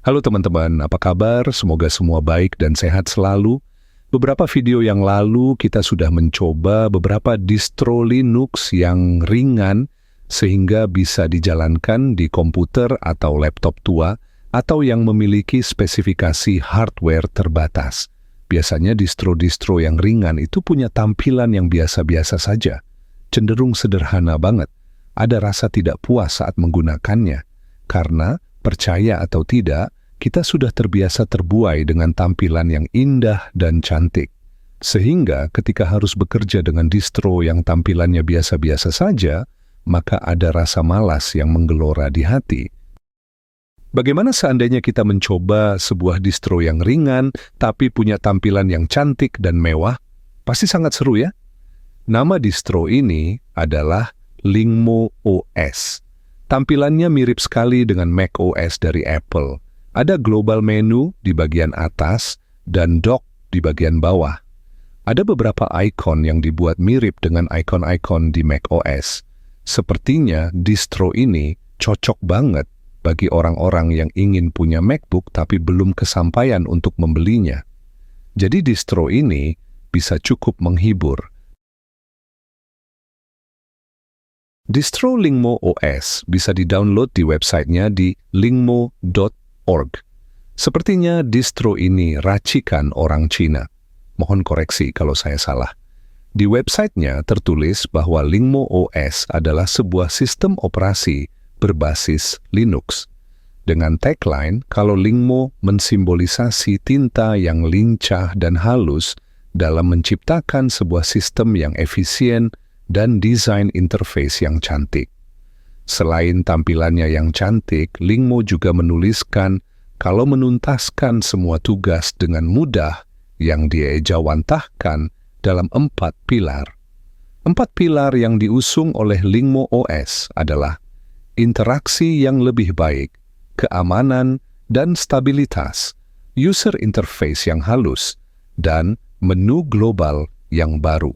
Halo teman-teman, apa kabar? Semoga semua baik dan sehat selalu. Beberapa video yang lalu kita sudah mencoba beberapa distro Linux yang ringan sehingga bisa dijalankan di komputer atau laptop tua atau yang memiliki spesifikasi hardware terbatas. Biasanya distro-distro yang ringan itu punya tampilan yang biasa-biasa saja, cenderung sederhana banget. Ada rasa tidak puas saat menggunakannya, karena percaya atau tidak, kita sudah terbiasa terbuai dengan tampilan yang indah dan cantik. Sehingga ketika harus bekerja dengan distro yang tampilannya biasa-biasa saja, maka ada rasa malas yang menggelora di hati. Bagaimana seandainya kita mencoba sebuah distro yang ringan, tapi punya tampilan yang cantik dan mewah? Pasti sangat seru ya? Nama distro ini adalah Lingmo OS. Tampilannya mirip sekali dengan Mac OS dari Apple. Ada global menu di bagian atas dan dock di bagian bawah. Ada beberapa ikon yang dibuat mirip dengan ikon-ikon di Mac OS. Sepertinya distro ini cocok banget bagi orang-orang yang ingin punya MacBook tapi belum kesampaian untuk membelinya. Jadi distro ini bisa cukup menghibur. Distro Lingmo OS bisa di-download di websitenya di lingmo.org. Sepertinya distro ini racikan orang Cina. Mohon koreksi kalau saya salah. Di websitenya tertulis bahwa Lingmo OS adalah sebuah sistem operasi berbasis Linux. Dengan tagline, kalau Lingmo mensimbolisasi tinta yang lincah dan halus dalam menciptakan sebuah sistem yang efisien dan desain interface yang cantik. Selain tampilannya yang cantik, Lingmo juga menuliskan kalau menuntaskan semua tugas dengan mudah yang diejawantahkan dalam 4 pilar. 4 pilar yang diusung oleh Lingmo OS adalah interaksi yang lebih baik, keamanan dan stabilitas, user interface yang halus, dan menu global yang baru.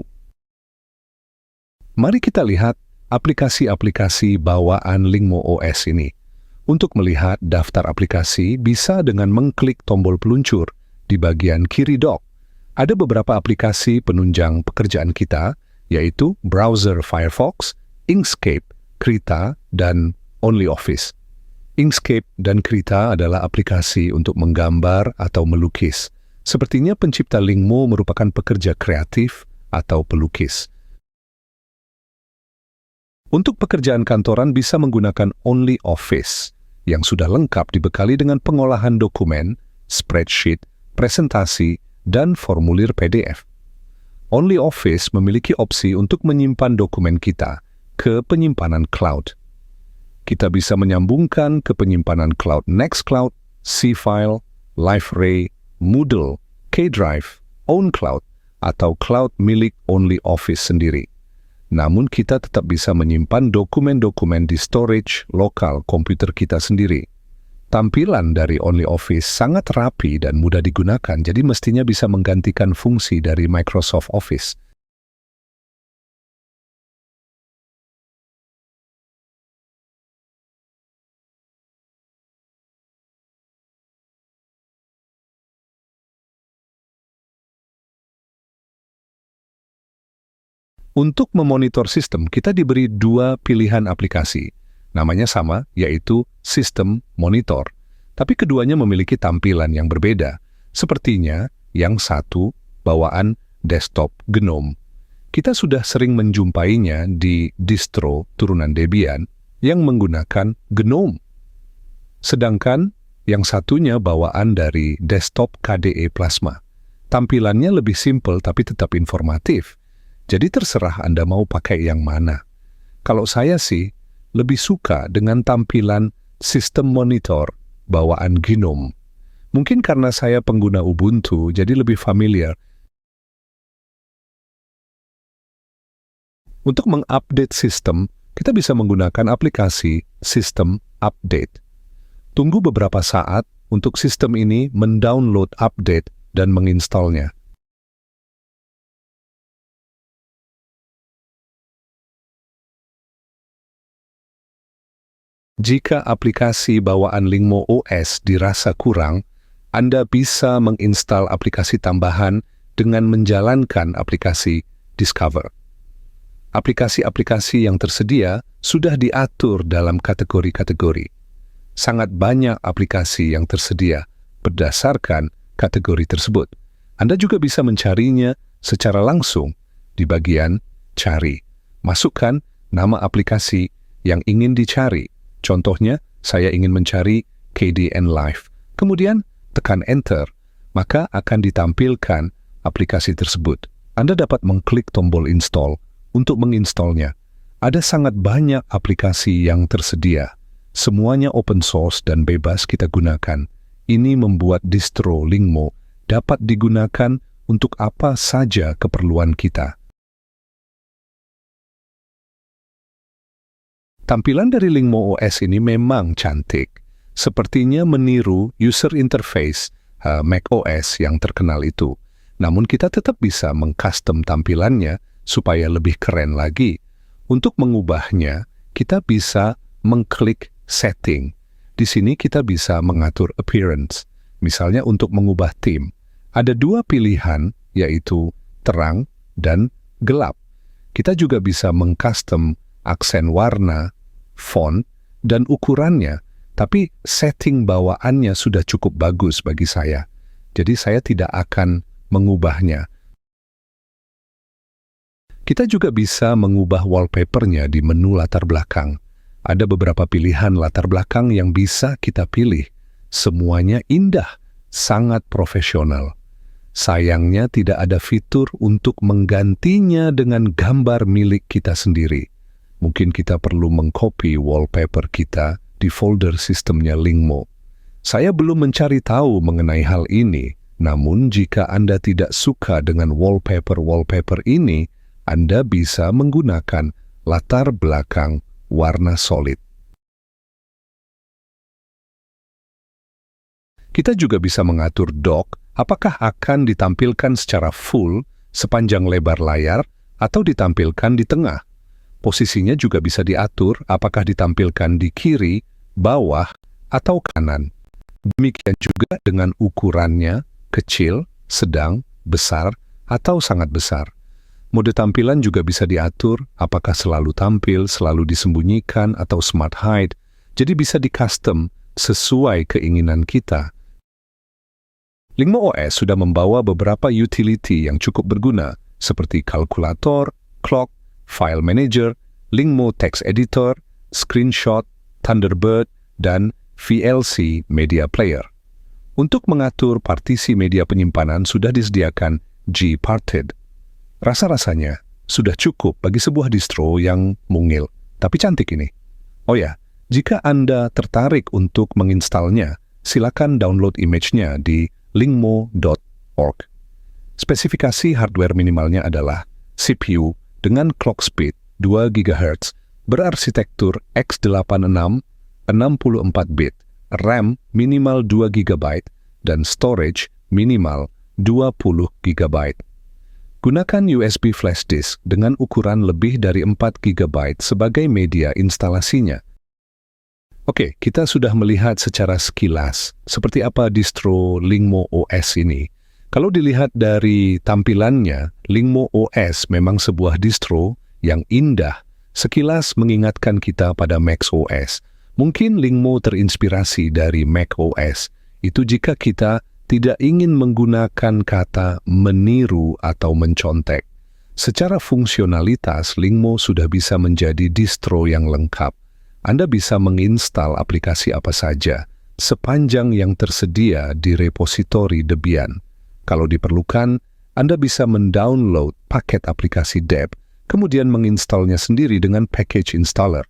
Mari kita lihat aplikasi-aplikasi bawaan Lingmo OS ini. Untuk melihat daftar aplikasi, bisa dengan mengklik tombol peluncur di bagian kiri dock. Ada beberapa aplikasi penunjang pekerjaan kita, yaitu browser Firefox, Inkscape, Krita, dan OnlyOffice. Inkscape dan Krita adalah aplikasi untuk menggambar atau melukis. Sepertinya pencipta Lingmo merupakan pekerja kreatif atau pelukis. Untuk pekerjaan kantoran bisa menggunakan OnlyOffice, yang sudah lengkap dibekali dengan pengolahan dokumen, spreadsheet, presentasi, dan formulir PDF. OnlyOffice memiliki opsi untuk menyimpan dokumen kita ke penyimpanan cloud. Kita bisa menyambungkan ke penyimpanan cloud Nextcloud, C-File, Liferay, Moodle, K-Drive, OwnCloud, atau cloud milik OnlyOffice sendiri. Namun kita tetap bisa menyimpan dokumen-dokumen di storage lokal komputer kita sendiri. Tampilan dari OnlyOffice sangat rapi dan mudah digunakan, jadi mestinya bisa menggantikan fungsi dari Microsoft Office. Untuk memonitor sistem, kita diberi 2 pilihan aplikasi. Namanya sama, yaitu System Monitor. Tapi keduanya memiliki tampilan yang berbeda. Sepertinya, yang satu bawaan desktop GNOME. Kita sudah sering menjumpainya di distro turunan Debian yang menggunakan GNOME. Sedangkan yang satunya bawaan dari desktop KDE Plasma. Tampilannya lebih simpel tapi tetap informatif. Jadi terserah Anda mau pakai yang mana. Kalau saya sih, lebih suka dengan tampilan sistem monitor bawaan GNOME. Mungkin karena saya pengguna Ubuntu, jadi lebih familiar. Untuk mengupdate sistem, kita bisa menggunakan aplikasi System Update. Tunggu beberapa saat untuk sistem ini mendownload update dan menginstalnya. Jika aplikasi bawaan Lingmo OS dirasa kurang, Anda bisa menginstal aplikasi tambahan dengan menjalankan aplikasi Discover. Aplikasi-aplikasi yang tersedia sudah diatur dalam kategori-kategori. Sangat banyak aplikasi yang tersedia berdasarkan kategori tersebut. Anda juga bisa mencarinya secara langsung di bagian Cari. Masukkan nama aplikasi yang ingin dicari. Contohnya, saya ingin mencari KDN Live. Kemudian, tekan Enter, maka akan ditampilkan aplikasi tersebut. Anda dapat mengklik tombol Install untuk menginstalnya. Ada sangat banyak aplikasi yang tersedia. Semuanya open source dan bebas kita gunakan. Ini membuat distro Lingmo dapat digunakan untuk apa saja keperluan kita. Tampilan dari Lingmo OS ini memang cantik. Sepertinya meniru user interface Mac OS yang terkenal itu. Namun kita tetap bisa mengcustom tampilannya supaya lebih keren lagi. Untuk mengubahnya, kita bisa mengklik setting. Di sini kita bisa mengatur appearance. Misalnya untuk mengubah theme. Ada dua pilihan, yaitu terang dan gelap. Kita juga bisa mengcustom aksen warna, font, dan ukurannya, tapi setting bawaannya sudah cukup bagus bagi saya. Jadi saya tidak akan mengubahnya. Kita juga bisa mengubah wallpapernya di menu latar belakang. Ada beberapa pilihan latar belakang yang bisa kita pilih. Semuanya indah, sangat profesional. Sayangnya tidak ada fitur untuk menggantinya dengan gambar milik kita sendiri. Mungkin kita perlu mengcopy wallpaper kita di folder sistemnya Lingmo. Saya belum mencari tahu mengenai hal ini, namun jika Anda tidak suka dengan wallpaper ini, Anda bisa menggunakan latar belakang warna solid. Kita juga bisa mengatur dock apakah akan ditampilkan secara full sepanjang lebar layar atau ditampilkan di tengah. Posisinya juga bisa diatur apakah ditampilkan di kiri, bawah, atau kanan. Demikian juga dengan ukurannya, kecil, sedang, besar, atau sangat besar. Mode tampilan juga bisa diatur apakah selalu tampil, selalu disembunyikan, atau smart hide. Jadi bisa di-custom sesuai keinginan kita. Lingmo OS sudah membawa beberapa utility yang cukup berguna, seperti kalkulator, clock, File Manager, Lingmo Text Editor, Screenshot, Thunderbird, dan VLC Media Player. Untuk mengatur partisi media penyimpanan sudah disediakan Gparted. Rasa-rasanya sudah cukup bagi sebuah distro yang mungil, tapi cantik ini. Oh ya, jika Anda tertarik untuk menginstalnya, silakan download image-nya di lingmo.org. Spesifikasi hardware minimalnya adalah CPU dengan clock speed 2 GHz, berarsitektur x86 64-bit, RAM minimal 2 GB, dan storage minimal 20 GB. Gunakan USB flash disk dengan ukuran lebih dari 4 GB sebagai media instalasinya. Oke, kita sudah melihat secara sekilas seperti apa distro Lingmo OS ini. Kalau dilihat dari tampilannya, Lingmo OS memang sebuah distro yang indah, sekilas mengingatkan kita pada Mac OS. Mungkin Lingmo terinspirasi dari Mac OS. Itu jika kita tidak ingin menggunakan kata meniru atau mencontek. Secara fungsionalitas, Lingmo sudah bisa menjadi distro yang lengkap. Anda bisa menginstal aplikasi apa saja, sepanjang yang tersedia di repositori Debian. Kalau diperlukan, Anda bisa mendownload paket aplikasi deb, kemudian menginstalnya sendiri dengan package installer.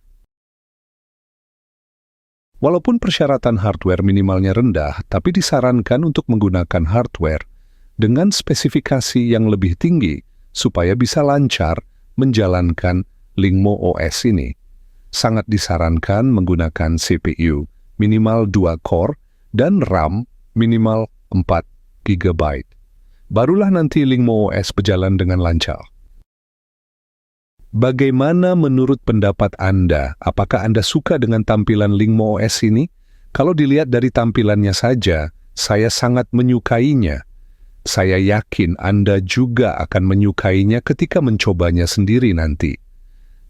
Walaupun persyaratan hardware minimalnya rendah, tapi disarankan untuk menggunakan hardware dengan spesifikasi yang lebih tinggi supaya bisa lancar menjalankan Lingmo OS ini. Sangat disarankan menggunakan CPU minimal 2 core dan RAM minimal 4 GB. Barulah nanti Lingmo OS berjalan dengan lancar. Bagaimana menurut pendapat Anda? Apakah Anda suka dengan tampilan Lingmo OS ini? Kalau dilihat dari tampilannya saja, saya sangat menyukainya. Saya yakin Anda juga akan menyukainya ketika mencobanya sendiri nanti.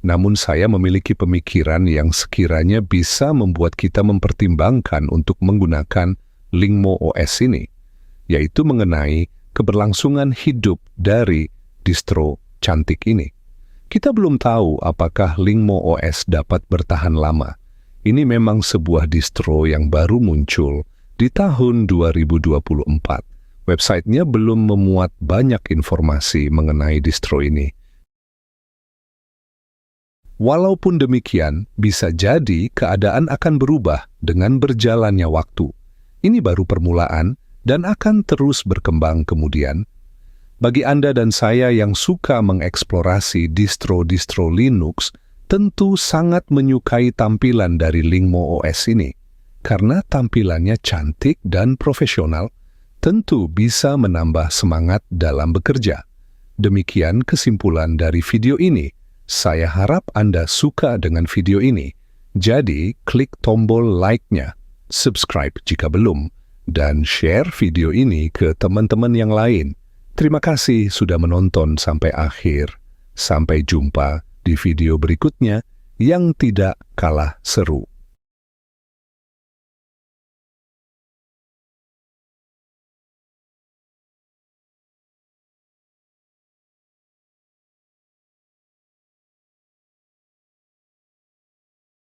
Namun saya memiliki pemikiran yang sekiranya bisa membuat kita mempertimbangkan untuk menggunakan Lingmo OS ini, yaitu mengenai keberlangsungan hidup dari distro cantik ini. Kita belum tahu apakah Lingmo OS dapat bertahan lama. Ini memang sebuah distro yang baru muncul di tahun 2024. Websitenya belum memuat banyak informasi mengenai distro ini. Walaupun demikian, bisa jadi keadaan akan berubah dengan berjalannya waktu. Ini baru permulaan dan akan terus berkembang kemudian. Bagi Anda dan saya yang suka mengeksplorasi distro-distro Linux, tentu sangat menyukai tampilan dari Lingmo OS ini. Karena tampilannya cantik dan profesional, tentu bisa menambah semangat dalam bekerja. Demikian kesimpulan dari video ini. Saya harap Anda suka dengan video ini. Jadi, klik tombol like-nya, subscribe jika belum, dan share video ini ke teman-teman yang lain. Terima kasih sudah menonton sampai akhir. Sampai jumpa di video berikutnya yang tidak kalah seru.